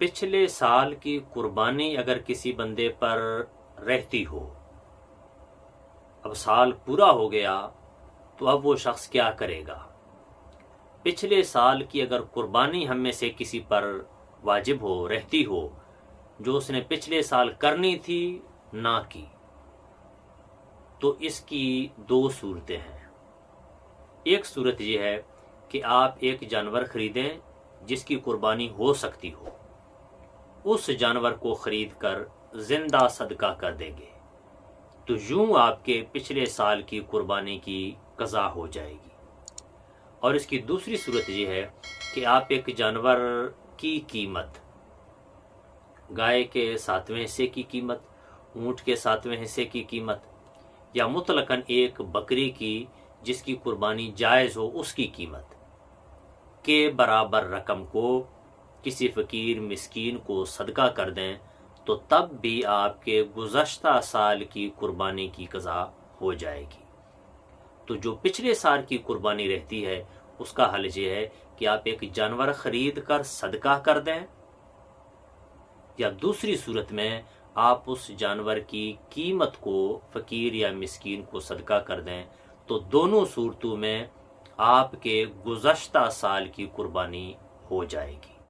پچھلے سال کی قربانی اگر کسی بندے پر رہتی ہو، اب سال پورا ہو گیا تو اب وہ شخص کیا کرے گا؟ پچھلے سال کی اگر قربانی ہم میں سے کسی پر واجب ہو، رہتی ہو، جو اس نے پچھلے سال کرنی تھی نہ کی، تو اس کی دو صورتیں ہیں۔ ایک صورت یہ ہے کہ آپ ایک جانور خریدیں جس کی قربانی ہو سکتی ہو، اس جانور کو خرید کر زندہ صدقہ کر دیں گے، تو یوں آپ کے پچھلے سال کی قربانی کی قضا ہو جائے گی۔ اور اس کی دوسری صورت یہ ہے کہ آپ ایک جانور کی قیمت، گائے کے 7ویں حصے کی قیمت، اونٹ کے 7ویں حصے کی قیمت، یا مطلقاً ایک بکری کی جس کی قربانی جائز ہو اس کی قیمت کے برابر رقم کو کسی فقیر مسکین کو صدقہ کر دیں، تو تب بھی آپ کے گزشتہ سال کی قربانی کی قضا ہو جائے گی۔ تو جو پچھلے سال کی قربانی رہتی ہے اس کا حل یہ ہے کہ آپ ایک جانور خرید کر صدقہ کر دیں، یا دوسری صورت میں آپ اس جانور کی قیمت کو فقیر یا مسکین کو صدقہ کر دیں، تو دونوں صورتوں میں آپ کے گزشتہ سال کی قربانی ہو جائے گی۔